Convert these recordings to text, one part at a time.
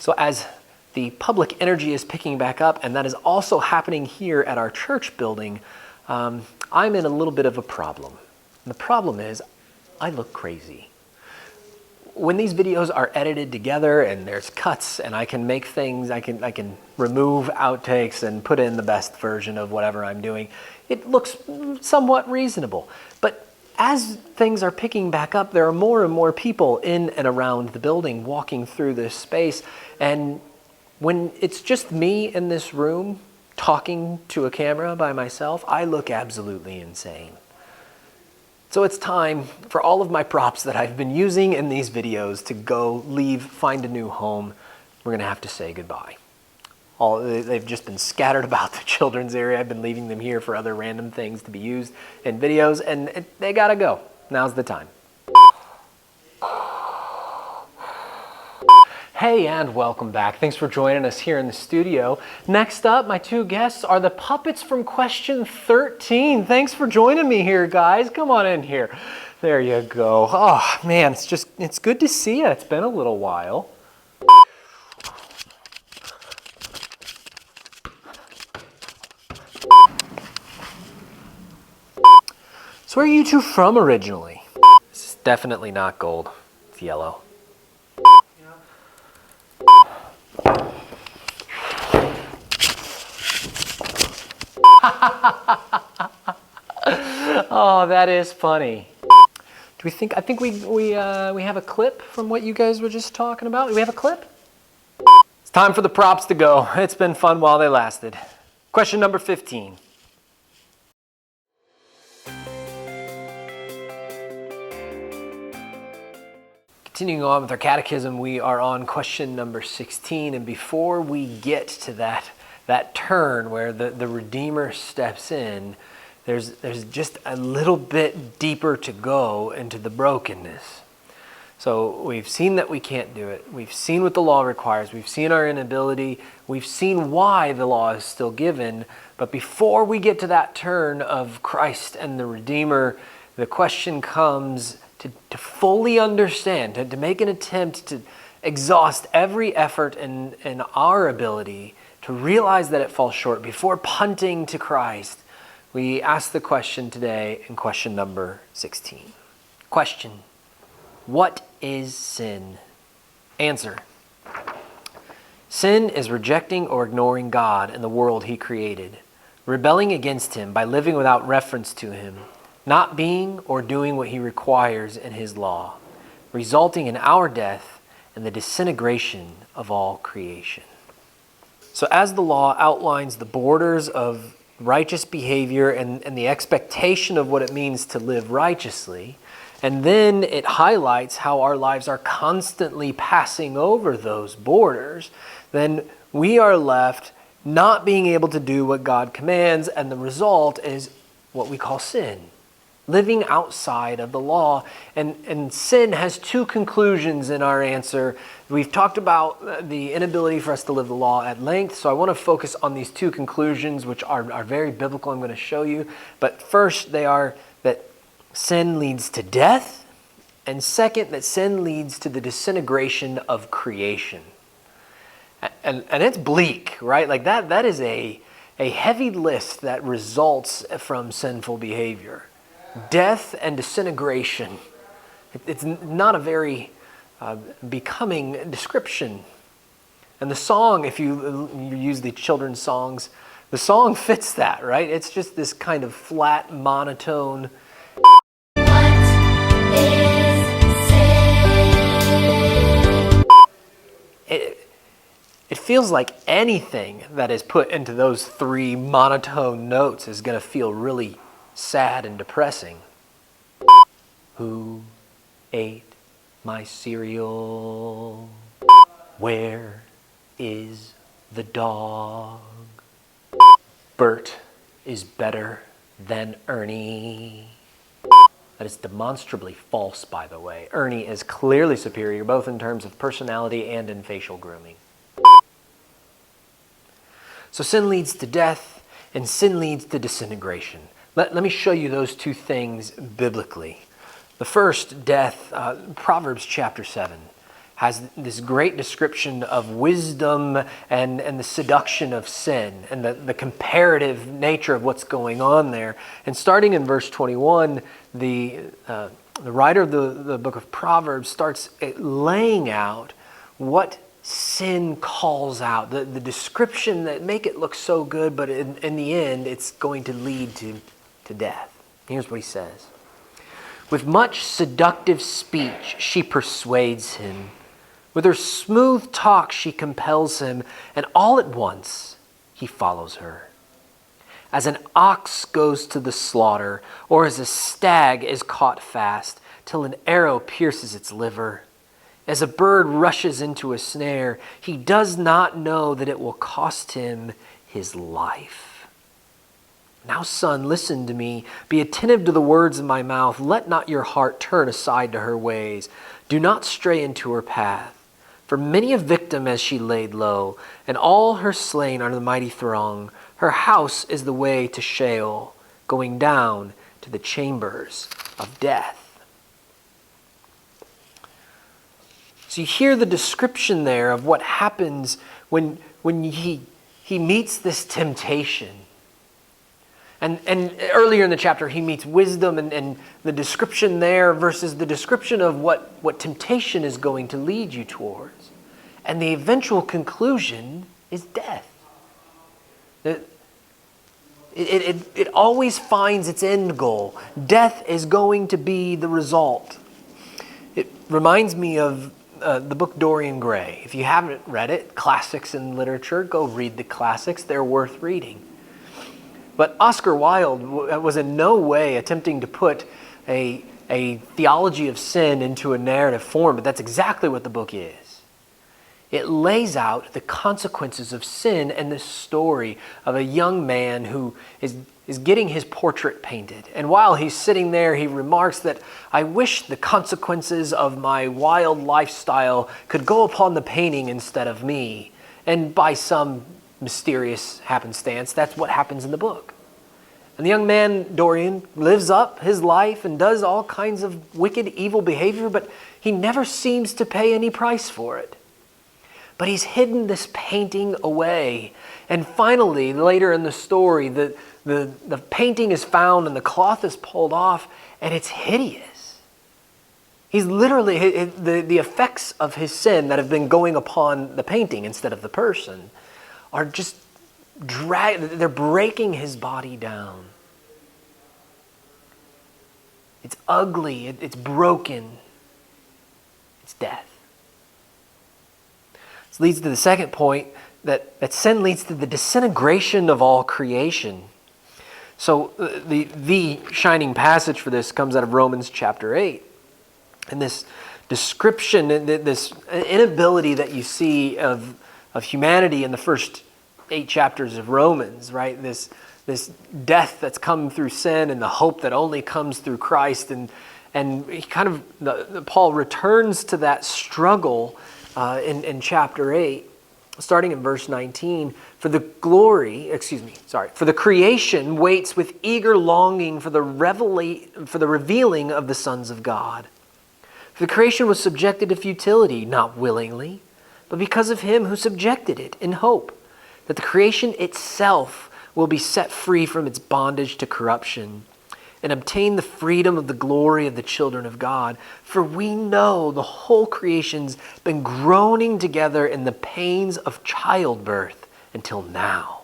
So as the public energy is picking back up, and that is also happening here at our church building, I'm in a little bit of a problem. And the problem is I look crazy. When these videos are edited together and there's cuts and I can make things, I can remove outtakes and put in the best version of whatever I'm doing, it looks somewhat reasonable. But as things are picking back up, there are more and more people in and around the building walking through this space. And when it's just me in this room talking to a camera by myself, I look absolutely insane. So it's time for all of my props that I've been using in these videos to go, leave, find a new home. We're gonna have to say goodbye. They've just been scattered about the children's area. I've been leaving them here for other random things to be used in videos, and they gotta go. Now's the time. Hey, and welcome back. Thanks for joining us here in the studio. Next up, my two guests are the puppets from question 13. Thanks for joining me here, guys. Come on in here. There you go. Oh, man, it's good to see you. It's been a little while. So where are you two from originally? This is definitely not gold. It's yellow. Oh, that is funny. I think we have a clip from what you guys were just talking about. Do we have a clip? It's time for the props to go. It's been fun while they lasted. Question number 15. Continuing on with our catechism, we are on question number 16, and before we get to that turn where the Redeemer steps in, there's just a little bit deeper to go into the brokenness. So we've seen that we can't do it. We've seen what the law requires. We've seen our inability. We've seen why the law is still given. But before we get to that turn of Christ and the Redeemer, the question comes to fully understand, to make an attempt to exhaust every effort in our ability to realize that it falls short before punting to Christ. We ask the question today in question number 16. Question: what is sin? Answer: sin is rejecting or ignoring God and the world He created, rebelling against Him by living without reference to Him, not being or doing what He requires in His law, resulting in our death and the disintegration of all creation. So as the law outlines the borders of righteous behavior and the expectation of what it means to live righteously, and then it highlights how our lives are constantly passing over those borders, then we are left not being able to do what God commands, and the result is what we call sin. Living outside of the law. And sin has two conclusions in our answer. We've talked about the inability for us to live the law at length, so I want to focus on these two conclusions, which are very biblical. I'm going to show you. But first, they are that sin leads to death, and second, that sin leads to the disintegration of creation. And it's bleak, right? Like that is a heavy list that results from sinful behavior. Death and disintegration. It's not a very becoming description. And the song, if you use the children's songs, the song fits that, right? It's just this kind of flat, monotone. What is sin? It feels like anything that is put into those three monotone notes is going to feel really sad and depressing. Who ate my cereal? Where is the dog? Bert is better than Ernie. That is demonstrably false, by the way. Ernie is clearly superior, both in terms of personality and in facial grooming. So sin leads to death, and sin leads to disintegration. Let me show you those two things biblically. The first, death, Proverbs chapter 7 has this great description of wisdom and the seduction of sin and the comparative nature of what's going on there. And starting in verse 21, the writer of the book of Proverbs starts laying out what sin calls out, the description that make it look so good, but in the end, it's going to lead to death. Here's what he says. With much seductive speech, she persuades him. With her smooth talk, she compels him, and all at once, he follows her. As an ox goes to the slaughter, or as a stag is caught fast, till an arrow pierces its liver. As a bird rushes into a snare, he does not know that it will cost him his life. Now, son, listen to me. Be attentive to the words of my mouth. Let not your heart turn aside to her ways. Do not stray into her path. For many a victim has she laid low, and all her slain are the mighty throng. Her house is the way to Sheol, going down to the chambers of death. So you hear the description there of what happens when he meets this temptation. And earlier in the chapter, he meets wisdom and the description there versus the description of what temptation is going to lead you towards. And the eventual conclusion is death. It always finds its end goal. Death is going to be the result. It reminds me of the book Dorian Gray. If you haven't read it, classics in literature, go read the classics. They're worth reading. But Oscar Wilde was in no way attempting to put a theology of sin into a narrative form, but that's exactly what the book is. It lays out the consequences of sin and the story of a young man who is getting his portrait painted. And while he's sitting there, he remarks that, I wish the consequences of my wild lifestyle could go upon the painting instead of me. And by some mysterious happenstance, that's what happens in the book. And the young man, Dorian, lives up his life and does all kinds of wicked, evil behavior, but he never seems to pay any price for it. But he's hidden this painting away. And finally, later in the story, the painting is found and the cloth is pulled off, and it's hideous. He's literally, the effects of his sin that have been going upon the painting instead of the person are just they're breaking his body down. It's ugly, it's broken, it's death. This leads to the second point, that sin leads to the disintegration of all creation. So the shining passage for this comes out of Romans chapter 8. And this description, this inability that you see of humanity in the first 8 chapters of Romans, right? This death that's come through sin and the hope that only comes through Christ. And he kind of, Paul returns to that struggle in chapter 8, starting in verse 19. For the creation waits with eager longing for the revealing of the sons of God. For the creation was subjected to futility, not willingly, but because of him who subjected it, in hope that the creation itself will be set free from its bondage to corruption and obtain the freedom of the glory of the children of God. For we know the whole creation's been groaning together in the pains of childbirth until now.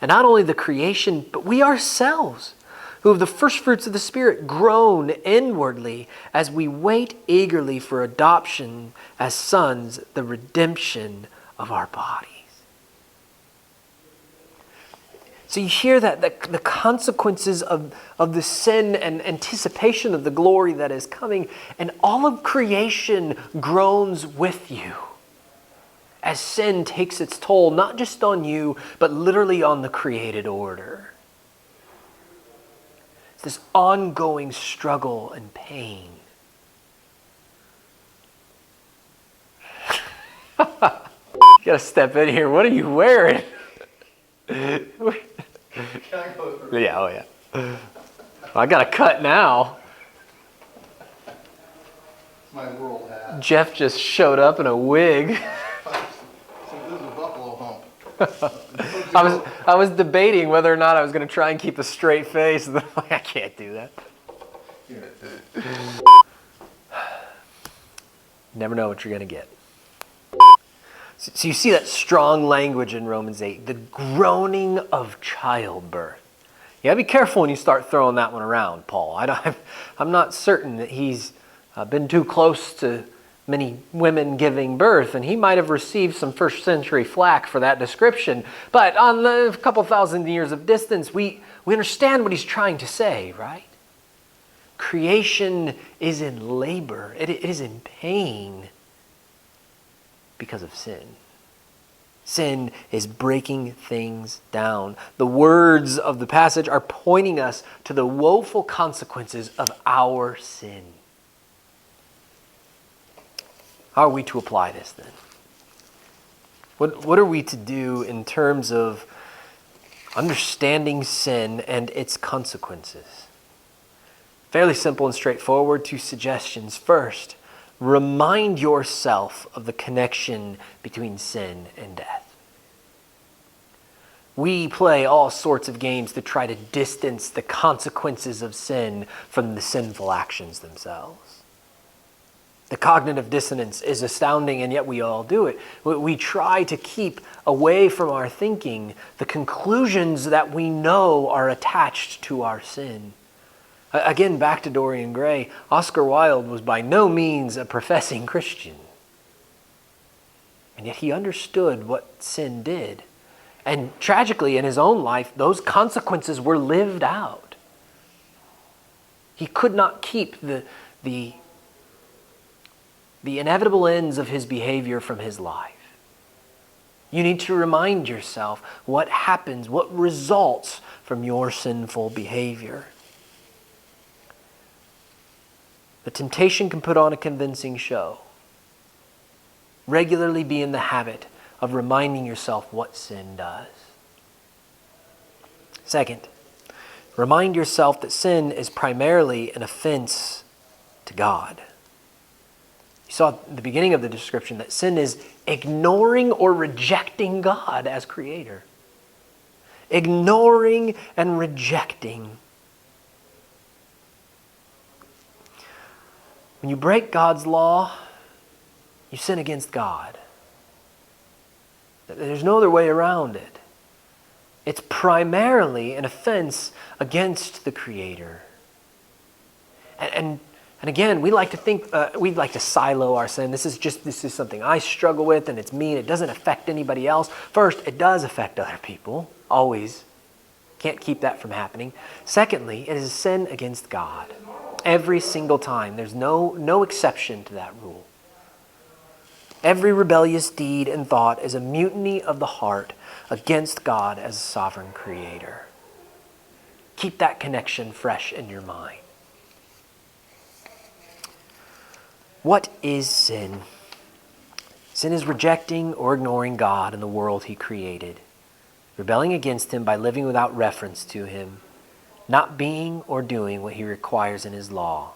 And not only the creation, but we ourselves, who have the first fruits of the Spirit, groan inwardly as we wait eagerly for adoption as sons, the redemption of our bodies. So you hear that the consequences of the sin and anticipation of the glory that is coming, and all of creation groans with you as sin takes its toll, not just on you, but literally on the created order. It's this ongoing struggle and pain. You gotta step in here. What are you wearing? Yeah, oh yeah. Well, I got a cut now. My world hat. Jeff just showed up in a wig. This is a buffalo hump. I was debating whether or not I was going to try and keep a straight face. And then I'm like, I can't do that. Never know what you're going to get. So you see that strong language in Romans 8, the groaning of childbirth. You gotta be careful when you start throwing that one around, Paul. I'm not certain that he's been too close to many women giving birth, and he might have received some first century flack for that description. But on the couple thousand years of distance, we understand what he's trying to say, right? Creation is in labor. It is in pain because of sin. Sin is breaking things down. The words of the passage are pointing us to the woeful consequences of our sin. How are we to apply this then? What are we to do in terms of understanding sin and its consequences? Fairly simple and straightforward. 2 suggestions. First, remind yourself of the connection between sin and death. We play all sorts of games to try to distance the consequences of sin from the sinful actions themselves. The cognitive dissonance is astounding, and yet we all do it. We try to keep away from our thinking the conclusions that we know are attached to our sin. Again, back to Dorian Gray, Oscar Wilde was by no means a professing Christian. And yet he understood what sin did. And tragically, in his own life, those consequences were lived out. He could not keep the inevitable ends of his behavior from his life. You need to remind yourself what happens, what results from your sinful behavior. The temptation can put on a convincing show. Regularly be in the habit of reminding yourself what sin does. Second, remind yourself that sin is primarily an offense to God. You saw at the beginning of the description that sin is ignoring or rejecting God as creator. Ignoring and rejecting. When you break God's law, you sin against God. There's no other way around it. It's primarily an offense against the Creator. And again, we like to think, we'd like to silo our sin. This is something I struggle with, and it's me, and it doesn't affect anybody else. First, it does affect other people, always. Can't keep that from happening. Secondly, it is a sin against God. Every single time. There's no exception to that rule. Every rebellious deed and thought is a mutiny of the heart against God as a sovereign creator. Keep that connection fresh in your mind. What is sin? Sin is rejecting or ignoring God and the world He created, rebelling against Him by living without reference to Him, not being or doing what He requires in His law,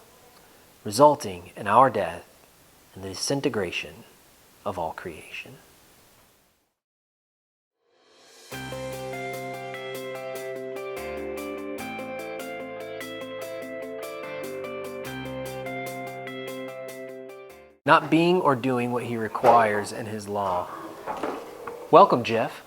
resulting in our death and the disintegration of all creation. Not being or doing what He requires in His law. Welcome, Jeff.